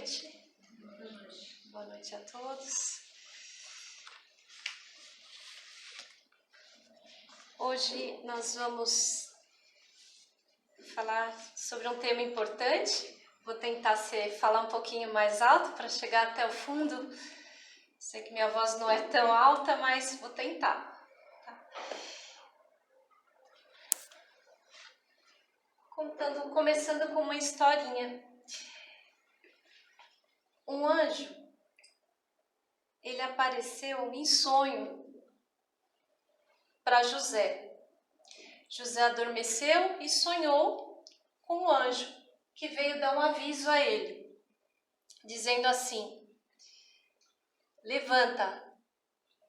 noite. Boa noite a todos. Hoje nós vamos falar sobre um tema importante. Vou tentar falar um pouquinho mais alto para chegar até o fundo. Sei que minha voz não é tão alta, mas vou tentar. Começando com uma historinha. Um anjo, ele apareceu em sonho para José. José adormeceu e sonhou com o anjo, que veio dar um aviso a ele, dizendo assim: levanta,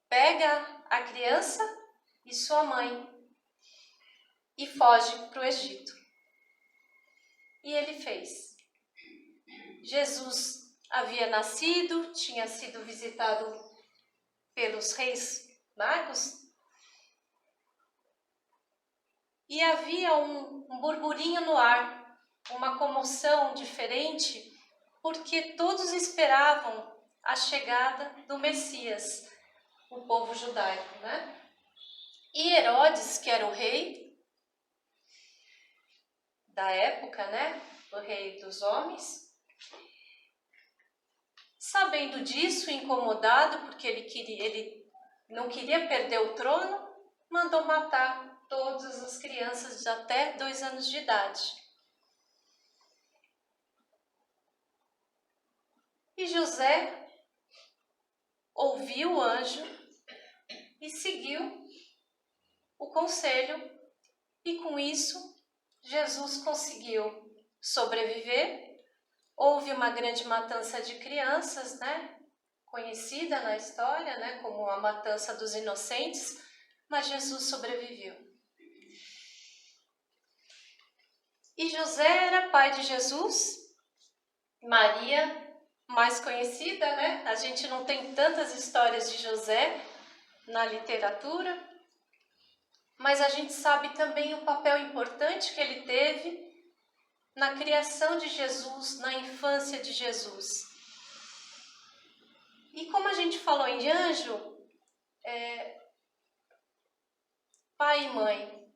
pega a criança e sua mãe e foge para o Egito. E ele fez. Jesus havia nascido, tinha sido visitado pelos reis magos, e havia um burburinho no ar, uma comoção diferente, porque todos esperavam a chegada do Messias, o povo judaico, né? E Herodes, que era o rei da época, né? O rei dos homens, sabendo disso, incomodado, porque ele não queria perder o trono, mandou matar todas as crianças de até 2 anos de idade. E José ouviu o anjo e seguiu o conselho, e com isso Jesus conseguiu sobreviver. Houve uma grande matança de crianças, né? Conhecida na história, né? Como a matança dos inocentes, mas Jesus sobreviveu. E José era pai de Jesus, Maria, mais conhecida, né? A gente não tem tantas histórias de José na literatura, mas a gente sabe também o papel importante que ele teve na criação de Jesus, na infância de Jesus. E como a gente falou em anjo, pai e mãe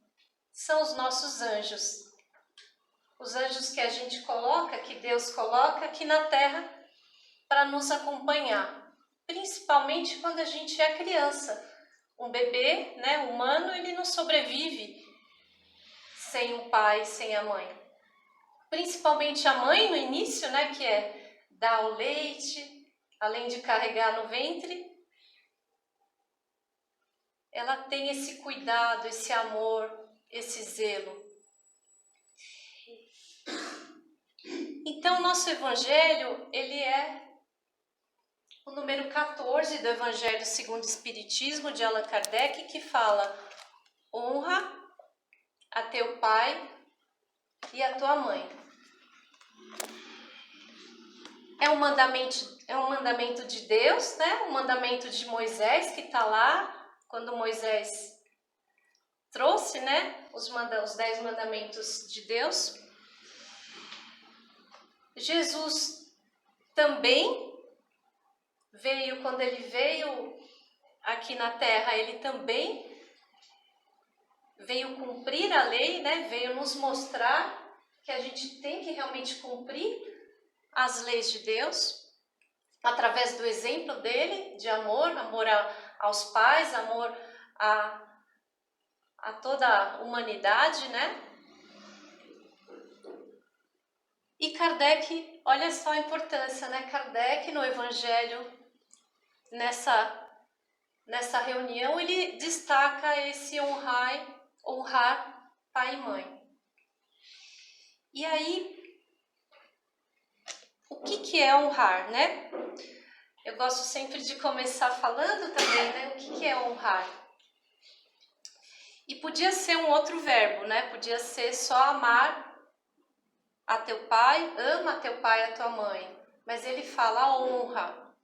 são os nossos anjos. Os anjos que a gente coloca, que Deus coloca aqui na terra para nos acompanhar. Principalmente quando a gente é criança. Um bebê, né, humano, ele não sobrevive sem o pai, sem a mãe. Principalmente a mãe no início, né, que é dar o leite, além de carregar no ventre. Ela tem esse cuidado, esse amor, esse zelo. Então, o nosso evangelho, ele é o número 14 do Evangelho segundo o Espiritismo, de Allan Kardec, que fala: honra a teu pai e a tua mãe. É um mandamento de Deus, né? Um mandamento de Moisés, que está lá, quando Moisés trouxe, né? Os 10 mandamentos de Deus. Jesus também veio, quando ele veio aqui na terra, ele também veio cumprir a lei, né? Veio nos mostrar que a gente tem que realmente cumprir as leis de Deus, através do exemplo dele, de amor aos pais, amor a toda a humanidade, né? E Kardec, olha só a importância, né? Kardec no Evangelho, nessa reunião, ele destaca esse honrar pai e mãe. E aí, o que é honrar, né? Eu gosto sempre de começar falando também, né? O que é honrar? E podia ser um outro verbo, né? Podia ser só amar a teu pai, ama a teu pai e a tua mãe. Mas ele fala honra.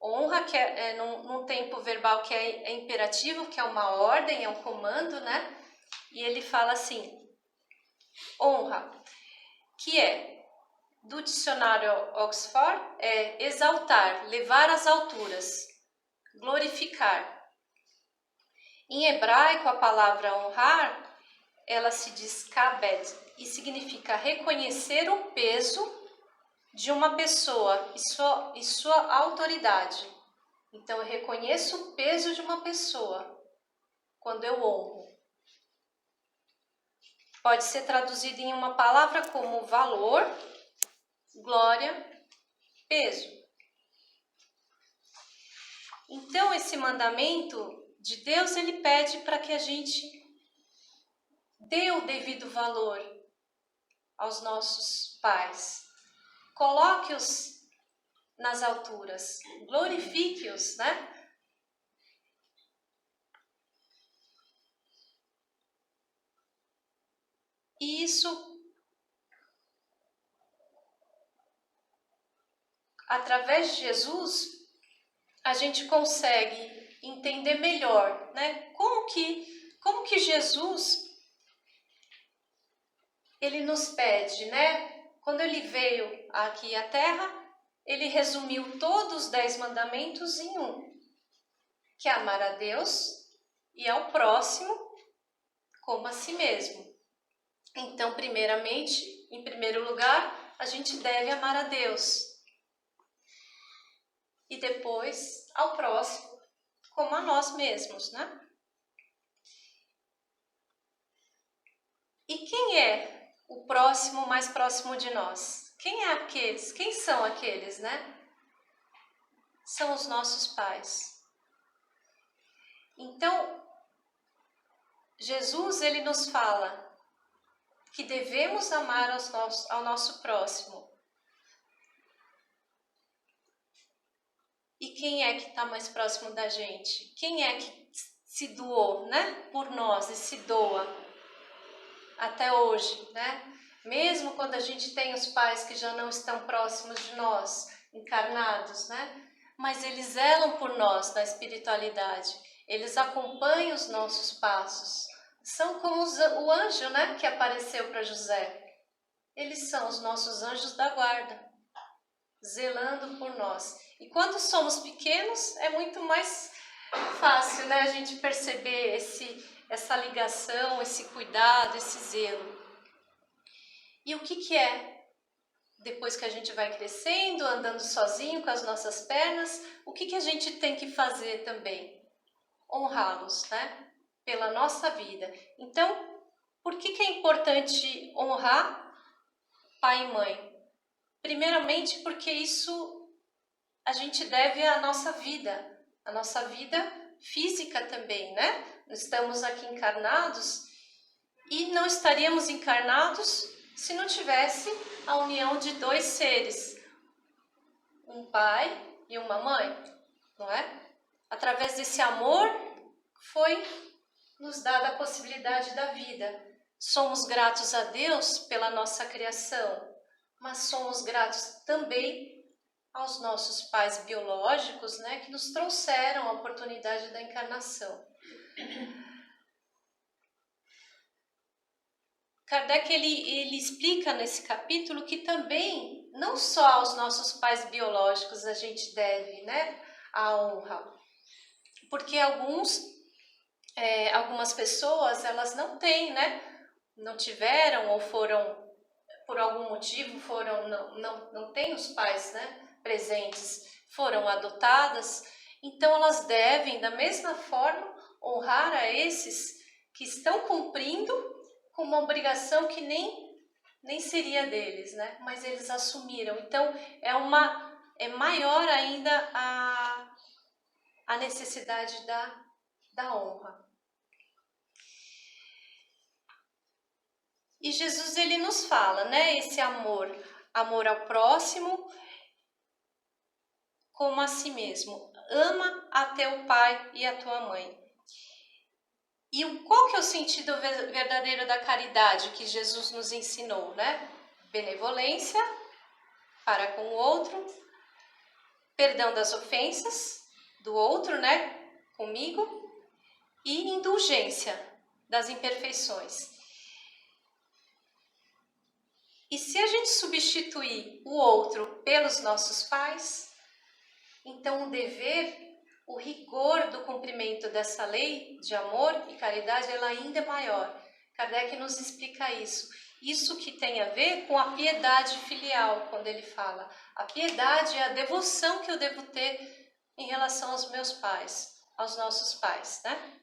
Honra, que é num tempo verbal que é imperativo, que é uma ordem, é um comando, né? E ele fala assim: honra, que é do dicionário Oxford é exaltar, levar às alturas, glorificar. Em hebraico, a palavra honrar, ela se diz kabed e significa reconhecer o peso de uma pessoa e sua autoridade. Então, eu reconheço o peso de uma pessoa quando eu honro. Pode ser traduzido em uma palavra como valor, glória, peso. Então, esse mandamento de Deus, ele pede para que a gente dê o devido valor aos nossos pais. Coloque-os nas alturas, glorifique-os, né? E isso, através de Jesus, a gente consegue entender melhor, né? Como que Jesus, ele nos pede, né? Quando ele veio aqui à Terra, ele resumiu todos os 10 mandamentos em um, que é amar a Deus e ao próximo como a si mesmo. Então, primeiramente, em primeiro lugar, a gente deve amar a Deus. E depois ao próximo, como a nós mesmos, né? E quem é o próximo mais próximo de nós? Quem é aqueles? Quem são aqueles, né? São os nossos pais. Então, Jesus, ele nos fala que devemos amar ao nosso próximo. E quem é que está mais próximo da gente? Quem é que se doou, né? Por nós e se doa até hoje, né? Mesmo quando a gente tem os pais que já não estão próximos de nós, encarnados, né? Mas eles zelam por nós na espiritualidade. Eles acompanham os nossos passos. São como o anjo, né? Que apareceu para José. Eles são os nossos anjos da guarda, zelando por nós. E quando somos pequenos, é muito mais fácil, né, a gente perceber essa ligação, esse cuidado, esse zelo. E o que é? Depois que a gente vai crescendo, andando sozinho com as nossas pernas, o que a gente tem que fazer também? Honrá-los, né? Pela nossa vida. Então, por que é importante honrar pai e mãe? Primeiramente porque isso a gente deve à nossa vida física também, né? Estamos aqui encarnados e não estaríamos encarnados se não tivesse a união de dois seres, um pai e uma mãe, não é? Através desse amor foi nos dada a possibilidade da vida. Somos gratos a Deus pela nossa criação, mas somos gratos também aos nossos pais biológicos, né, que nos trouxeram a oportunidade da encarnação. Kardec ele explica nesse capítulo que também não só aos nossos pais biológicos a gente deve, né, a honra, porque algumas pessoas elas não têm, né, não tiveram ou foram por algum motivo não têm os pais, né, presentes, foram adotadas, então elas devem, da mesma forma, honrar a esses que estão cumprindo com uma obrigação que nem seria deles, né? Mas eles assumiram. Então, é maior ainda a necessidade da honra. E Jesus, ele nos fala, né? Esse amor ao próximo, como a si mesmo. Ama a teu pai e a tua mãe. E qual que é o sentido verdadeiro da caridade que Jesus nos ensinou, né? Benevolência para com o outro, perdão das ofensas do outro, né? Comigo, e indulgência das imperfeições. E se a gente substituir o outro pelos nossos pais, então o dever, o rigor do cumprimento dessa lei de amor e caridade, ela ainda é maior. Kardec nos explica isso. Isso que tem a ver com a piedade filial, quando ele fala. A piedade é a devoção que eu devo ter em relação aos meus pais, aos nossos pais, né?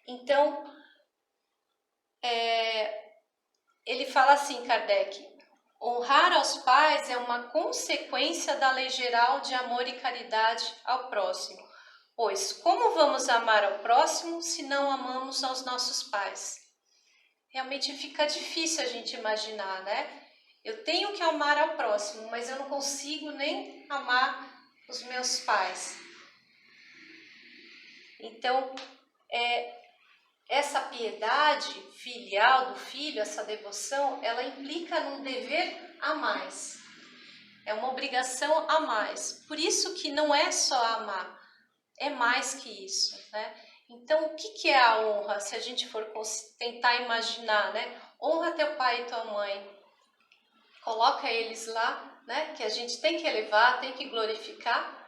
Então, ele fala assim, Kardec: honrar aos pais é uma consequência da lei geral de amor e caridade ao próximo. Pois como vamos amar ao próximo se não amamos aos nossos pais? Realmente fica difícil a gente imaginar, né? Eu tenho que amar ao próximo, mas eu não consigo nem amar os meus pais. Então, essa piedade filial do filho, essa devoção, ela implica num dever a mais. É uma obrigação a mais. Por isso que não é só amar, é mais que isso, né? Então, o que é a honra? Se a gente for tentar imaginar, né? Honra teu pai e tua mãe. Coloca eles lá, né? Que a gente tem que elevar, tem que glorificar.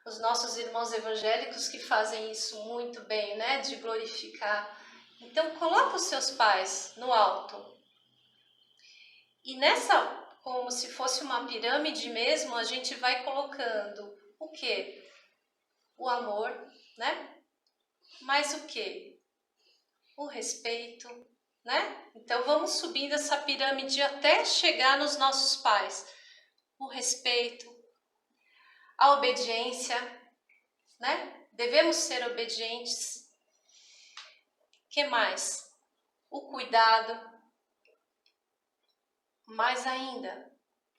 Os nossos irmãos evangélicos que fazem isso muito bem, né? De glorificar. Então, coloca os seus pais no alto. E nessa, como se fosse uma pirâmide mesmo, a gente vai colocando o quê? O amor, né? Mas o quê? O respeito, né? Então vamos subindo essa pirâmide até chegar nos nossos pais. O respeito, a obediência, né? Devemos ser obedientes. Que mais? O cuidado. Mais ainda,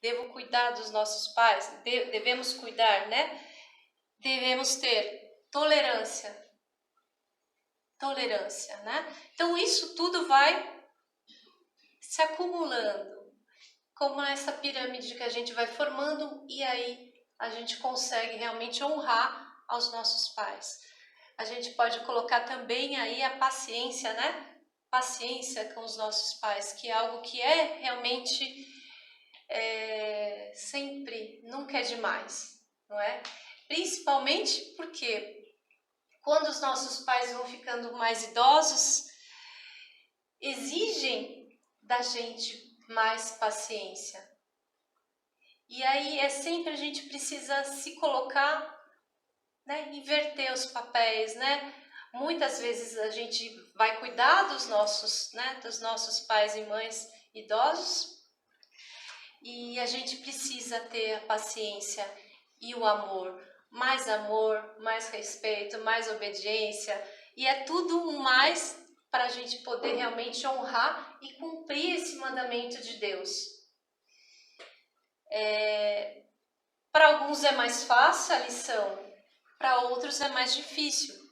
devo cuidar dos nossos pais, devemos cuidar, né? Devemos ter tolerância, né? Então isso tudo vai se acumulando, como nessa pirâmide que a gente vai formando, e aí a gente consegue realmente honrar aos nossos pais. A gente pode colocar também aí a paciência, né? Paciência com os nossos pais, que é algo que é realmente sempre, nunca é demais, não é? Principalmente porque quando os nossos pais vão ficando mais idosos, exigem da gente mais paciência. E aí sempre a gente precisa se colocar, né? Inverter os papéis, né? Muitas vezes a gente vai cuidar dos nossos pais e mães idosos, e a gente precisa ter a paciência e o amor, mais respeito, mais obediência, e é tudo um mais para a gente poder realmente honrar e cumprir esse mandamento de Deus. Para alguns é mais fácil a lição, para outros é mais difícil.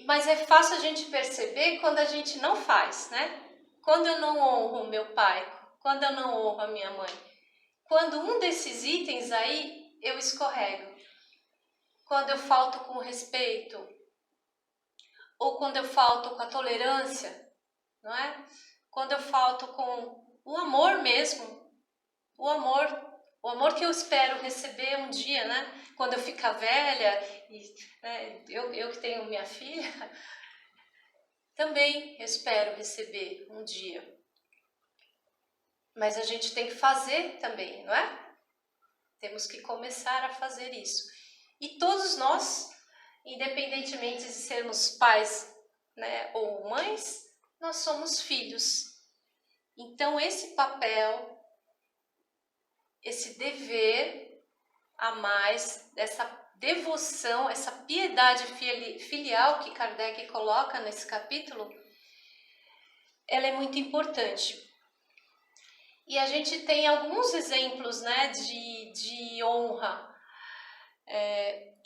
Mas é fácil a gente perceber quando a gente não faz, né? Quando eu não honro o meu pai, quando eu não honro a minha mãe. Quando um desses itens aí, eu escorrego. Quando eu falto com respeito, ou quando eu falto com a tolerância, não é? Quando eu falto com o amor mesmo, o amor que eu espero receber um dia, né? Quando eu ficar velha, e, né, eu que tenho minha filha, também eu espero receber um dia. Mas a gente tem que fazer também, não é? Temos que começar a fazer isso. E todos nós, independentemente de sermos pais, né, ou mães, nós somos filhos. Então esse papel, esse dever a mais, essa devoção, essa piedade filial que Kardec coloca nesse capítulo, ela é muito importante. E a gente tem alguns exemplos, né, de honra.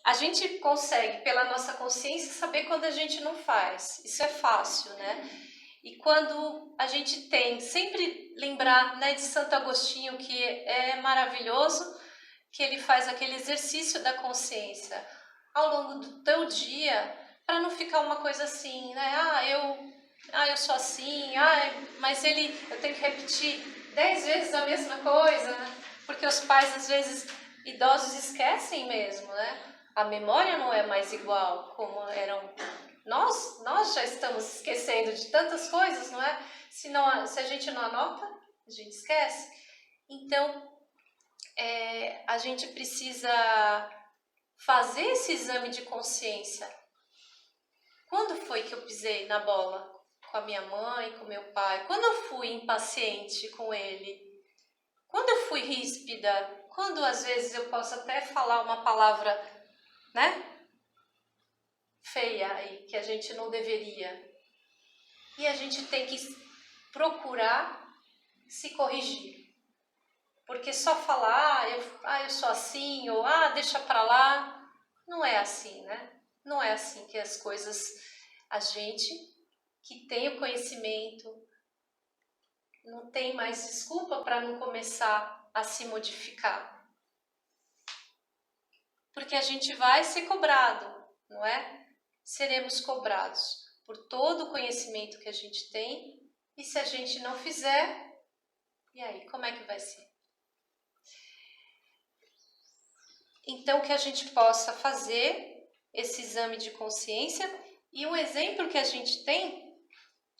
A gente consegue, pela nossa consciência, saber quando a gente não faz. Isso é fácil, né? E quando a gente tem, sempre lembrar, né, de Santo Agostinho, que é maravilhoso, que ele faz aquele exercício da consciência ao longo do teu dia, para não ficar uma coisa assim, né? eu sou assim, mas eu tenho que repetir 10 vezes a mesma coisa, né? Porque os pais, às vezes, idosos esquecem mesmo, né? A memória não é mais igual como eram. Nós já estamos esquecendo de tantas coisas, não é? Se a gente não anota, a gente esquece. Então, a gente precisa fazer esse exame de consciência. Quando foi que eu pisei na bola com a minha mãe, com meu pai? Quando eu fui impaciente com ele? Quando eu fui ríspida? Quando às vezes eu posso até falar uma palavra, né, feia aí, que a gente não deveria. E a gente tem que procurar se corrigir. Porque só falar, eu sou assim, ou deixa pra lá, não é assim, né? Não é assim que as coisas, a gente que tem o conhecimento, não tem mais desculpa para não começar a se modificar. Porque a gente vai ser cobrado, não é? Seremos cobrados por todo o conhecimento que a gente tem, e se a gente não fizer, e aí, como é que vai ser? Então, que a gente possa fazer esse exame de consciência, e um exemplo que a gente tem,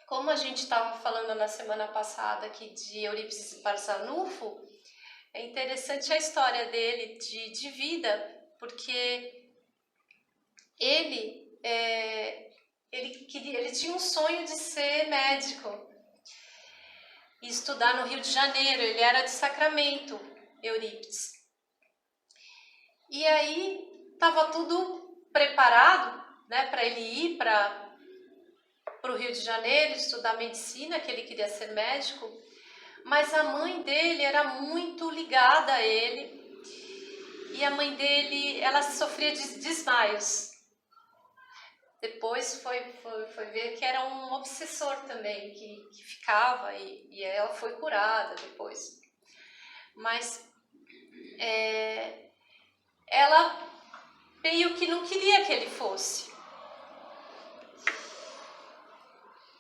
como a gente estava falando na semana passada aqui de Eurípides Barçanufo, é interessante a história dele de vida, porque ele tinha um sonho de ser médico e estudar no Rio de Janeiro. Ele era de Sacramento, Eurípides. E aí estava tudo preparado, né, para ele ir para o Rio de Janeiro estudar medicina, que ele queria ser médico. Mas a mãe dele era muito ligada a ele, e a mãe dele, ela sofria de desmaios. Depois foi ver que era um obsessor também, que ficava, e ela foi curada depois. Mas ela meio que não queria que ele fosse.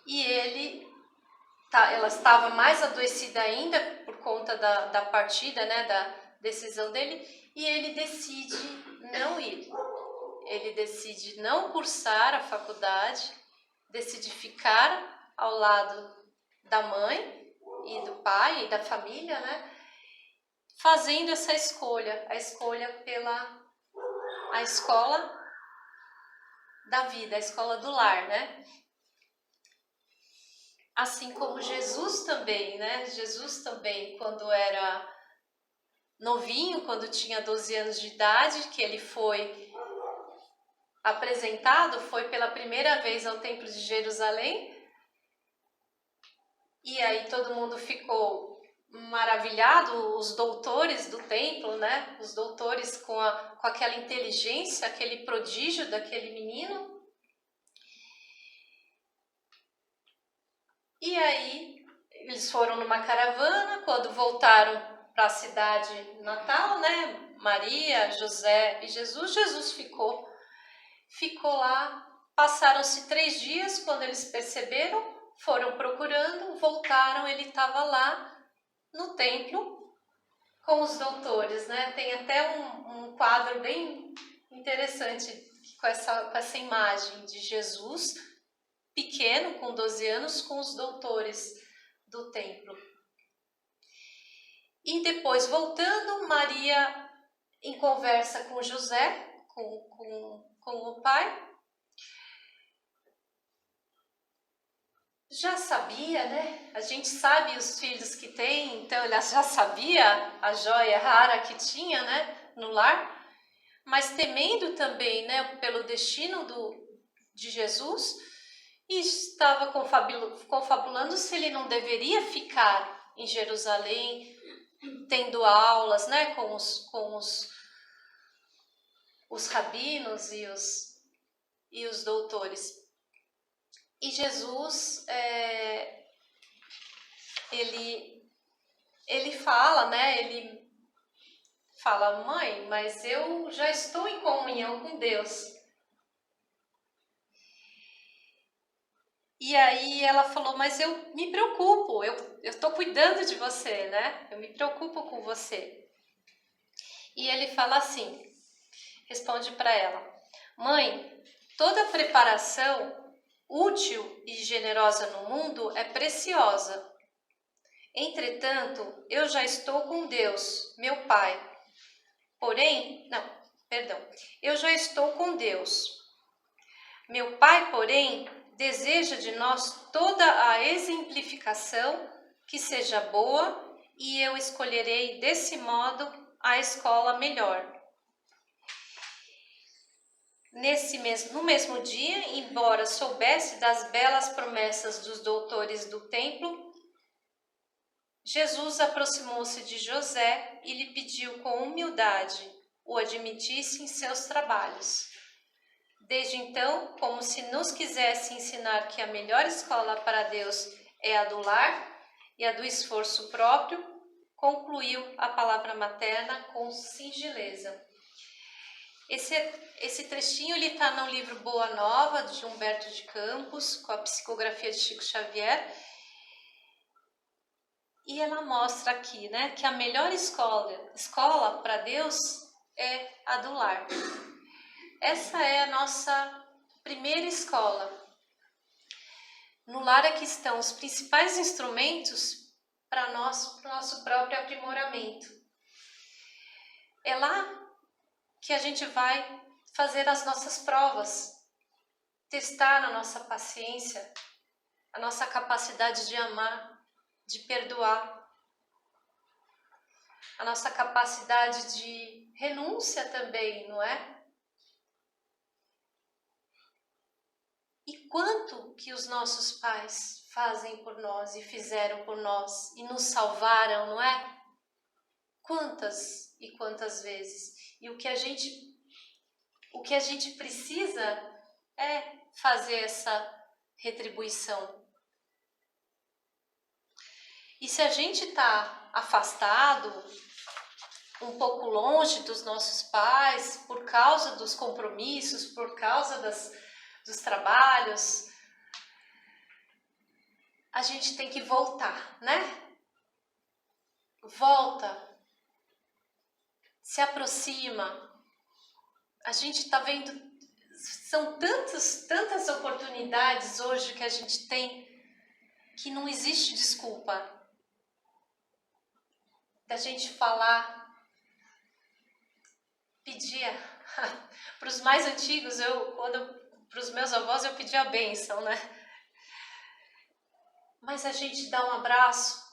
E ela estava mais adoecida ainda por conta da partida, né, da decisão dele, e ele decide não ir. Ele decide não cursar a faculdade, decide ficar ao lado da mãe e do pai e da família, né, fazendo essa escolha, a escolha pela a escola da vida, a escola do lar, né? Assim como Jesus também, né? Jesus também, quando era novinho, quando tinha 12 anos de idade, que ele foi apresentado, foi pela primeira vez ao Templo de Jerusalém, e aí todo mundo ficou maravilhado, os doutores do templo, né? Os doutores com aquela inteligência, aquele prodígio daquele menino. E aí eles foram numa caravana, quando voltaram para a cidade natal, né? Maria, José e Jesus ficou lá. Passaram-se 3 dias, quando eles perceberam, foram procurando, voltaram, ele estava lá no templo com os doutores, né? Tem até um quadro bem interessante com essa imagem de Jesus pequeno, com 12 anos, com os doutores do templo. E depois, voltando, Maria em conversa com José, com o pai, já sabia, né? A gente sabe os filhos que tem, então ela já sabia a joia rara que tinha, né, no lar, mas temendo também, né, pelo destino de Jesus, e estava confabulando se ele não deveria ficar em Jerusalém, tendo aulas, né, com os rabinos e os doutores. E Jesus, ele fala, né, ele fala: mãe, mas eu já estou em comunhão com Deus. E aí ela falou, mas eu me preocupo, eu estou cuidando de você, né? Eu me preocupo com você. E ele fala assim, responde para ela, mãe, toda preparação útil e generosa no mundo é preciosa. Entretanto, eu já estou com Deus, meu Pai. Eu já estou com Deus. Meu Pai, porém, deseja de nós toda a exemplificação que seja boa e eu escolherei desse modo a escola melhor. No mesmo dia, embora soubesse das belas promessas dos doutores do templo, Jesus aproximou-se de José e lhe pediu com humildade o admitisse em seus trabalhos. Desde então, como se nos quisesse ensinar que a melhor escola para Deus é a do lar e a do esforço próprio, concluiu a palavra materna com singeleza. Esse trechinho está no livro Boa Nova, de Humberto de Campos, com a psicografia de Chico Xavier. E ela mostra aqui, né, que a melhor escola para Deus é a do lar. Essa é a nossa primeira escola. No lar é que estão os principais instrumentos para o nosso próprio aprimoramento. É lá que a gente vai fazer as nossas provas, testar a nossa paciência, a nossa capacidade de amar, de perdoar, a nossa capacidade de renúncia também, não é? E quanto que os nossos pais fazem por nós e fizeram por nós e nos salvaram, não é? Quantas e quantas vezes. E o que a gente precisa é fazer essa retribuição. E se a gente está afastado, um pouco longe dos nossos pais, por causa dos compromissos, por causa dos trabalhos, a gente tem que voltar, né? Volta, se aproxima. A gente está vendo, são tantas oportunidades hoje que a gente tem, que não existe desculpa da gente falar, pedia. Para os mais antigos, para os meus avós, eu pedia a bênção, né? Mas a gente dá um abraço,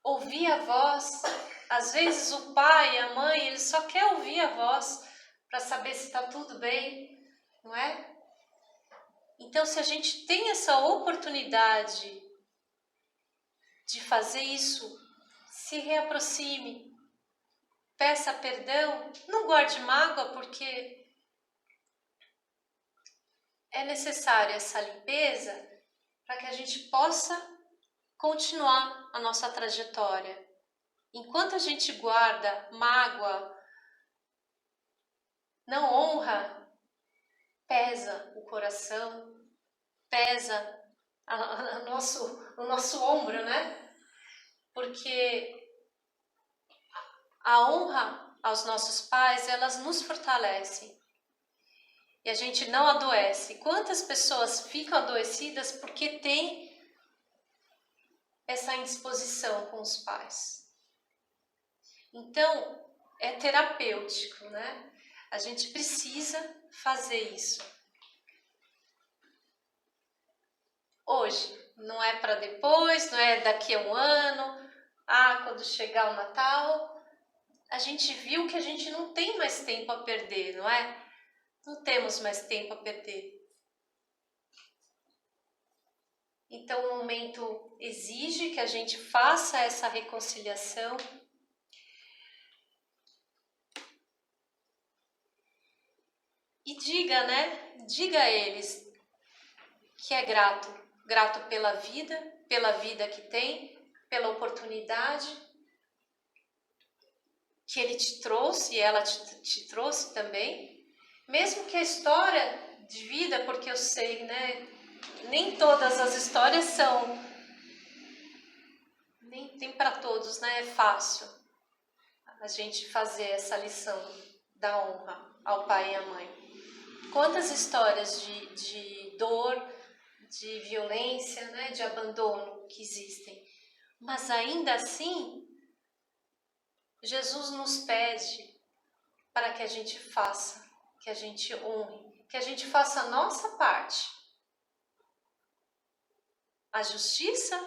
ouvir a voz. Às vezes o pai, a mãe, ele só quer ouvir a voz para saber se está tudo bem, não é? Então, se a gente tem essa oportunidade de fazer isso, se reaproxime, peça perdão, não guarde mágoa, porque é necessária essa limpeza para que a gente possa continuar a nossa trajetória. Enquanto a gente guarda mágoa, não honra, pesa o coração, pesa o nosso ombro, né? Porque a honra aos nossos pais, elas nos fortalecem. E a gente não adoece. Quantas pessoas ficam adoecidas porque tem essa indisposição com os pais? Então, é terapêutico, né? A gente precisa fazer isso. Hoje, não é para depois, não é daqui a um ano, quando chegar o Natal. A gente viu que a gente não tem mais tempo a perder, não é? Não temos mais tempo a perder. Então, o momento exige que a gente faça essa reconciliação. E diga, né? Diga a eles que é grato pela vida que tem, pela oportunidade que ele te trouxe e ela te trouxe também. Mesmo que a história de vida, porque eu sei, né? nem todas as histórias são, nem para todos, né? É fácil a gente fazer essa lição da honra ao pai e à mãe. Quantas histórias de dor, de violência, né? De abandono que existem. Mas ainda assim, Jesus nos pede para que a gente faça, que a gente honre, que a gente faça a nossa parte. A justiça,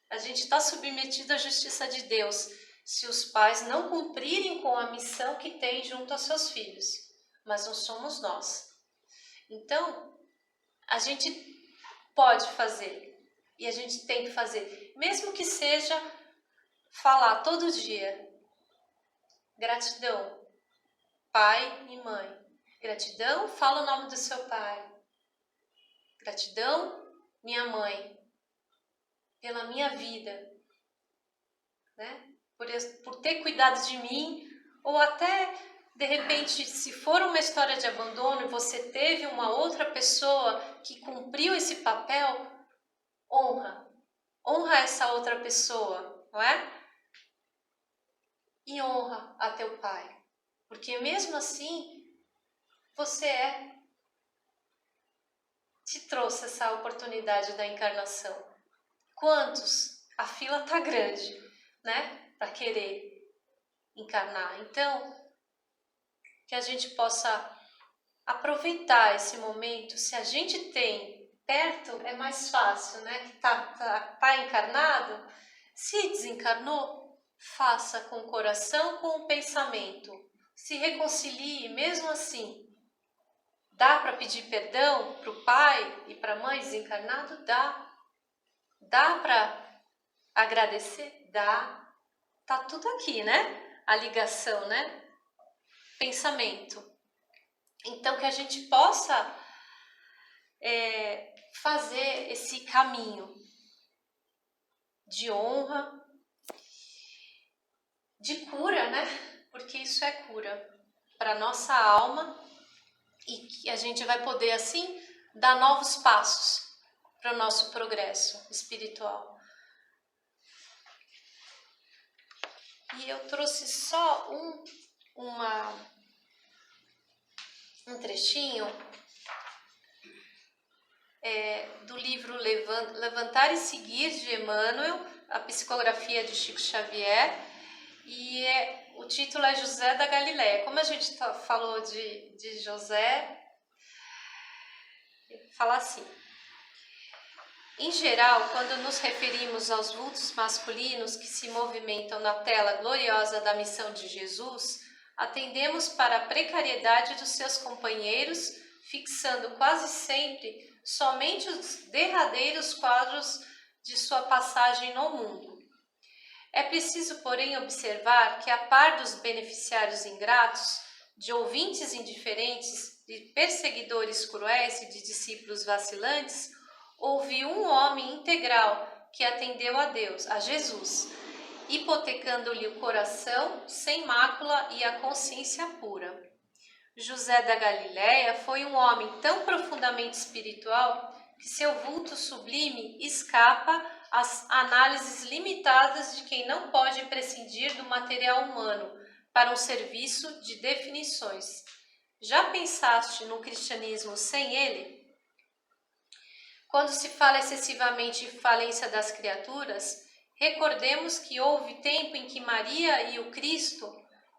a gente está submetido à justiça de Deus se os pais não cumprirem com a missão que têm junto aos seus filhos, mas não somos nós. Então, a gente pode fazer e a gente tem que fazer, mesmo que seja falar todo dia, gratidão, pai e mãe. Gratidão, fala o nome do seu pai. Gratidão, minha mãe, pela minha vida, né? Por ter cuidado de mim, ou até, de repente, se for uma história de abandono e você teve uma outra pessoa que cumpriu esse papel, honra essa outra pessoa, não é? E honra a teu pai, porque mesmo assim, você te trouxe essa oportunidade da encarnação. Quantos? A fila tá grande, né? Para querer encarnar. Então, que a gente possa aproveitar esse momento. Se a gente tem perto, é mais fácil, né? Que tá encarnado. Se desencarnou, faça com o coração, com o pensamento. Se reconcilie, mesmo assim. Dá para pedir perdão para o pai e para a mãe desencarnado? Dá. Dá para agradecer? Dá. Tá tudo aqui, né? A ligação, né? Pensamento. Então, que a gente possa fazer esse caminho de honra, de cura, né? Porque isso é cura para nossa alma e que a gente vai poder, assim, dar novos passos para o nosso progresso espiritual. E eu trouxe só um trechinho do livro Levantar e Seguir, de Emmanuel, a psicografia de Chico Xavier, e o título é José da Galileia. Como a gente falou de José, fala assim: em geral, quando nos referimos aos vultos masculinos que se movimentam na tela gloriosa da missão de Jesus, atendemos para a precariedade dos seus companheiros, fixando quase sempre somente os derradeiros quadros de sua passagem no mundo. É preciso, porém, observar que, a par dos beneficiários ingratos, de ouvintes indiferentes, de perseguidores cruéis e de discípulos vacilantes, houve um homem integral que atendeu a Deus, a Jesus, hipotecando-lhe o coração sem mácula e a consciência pura. José da Galileia foi um homem tão profundamente espiritual que seu vulto sublime escapa às análises limitadas de quem não pode prescindir do material humano para um serviço de definições. Já pensaste no cristianismo sem ele? Quando se fala excessivamente em falência das criaturas, recordemos que houve tempo em que Maria e o Cristo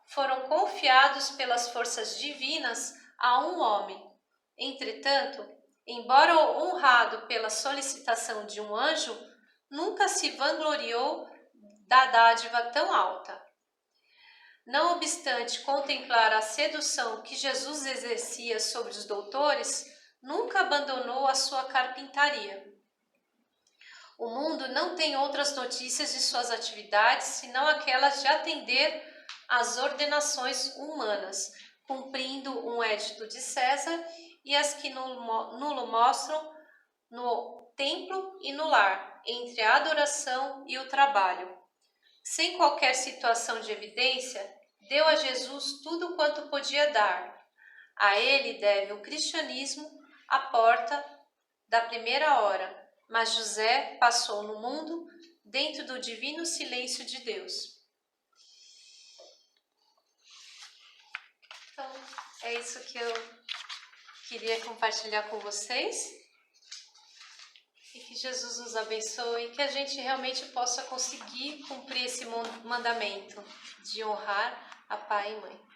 foram confiados pelas forças divinas a um homem. Entretanto, embora honrado pela solicitação de um anjo, nunca se vangloriou da dádiva tão alta. Não obstante contemplar a sedução que Jesus exercia sobre os doutores, nunca abandonou a sua carpintaria. O mundo não tem outras notícias de suas atividades senão aquelas de atender às ordenações humanas, cumprindo um edito de César, e as que nulo mostram no templo e no lar, entre a adoração e o trabalho. Sem qualquer situação de evidência, deu a Jesus tudo quanto podia dar. A ele deve o cristianismo a porta da primeira hora, mas José passou no mundo dentro do divino silêncio de Deus. Então, é isso que eu queria compartilhar com vocês. E que Jesus nos abençoe e que a gente realmente possa conseguir cumprir esse mandamento de honrar a pai e mãe.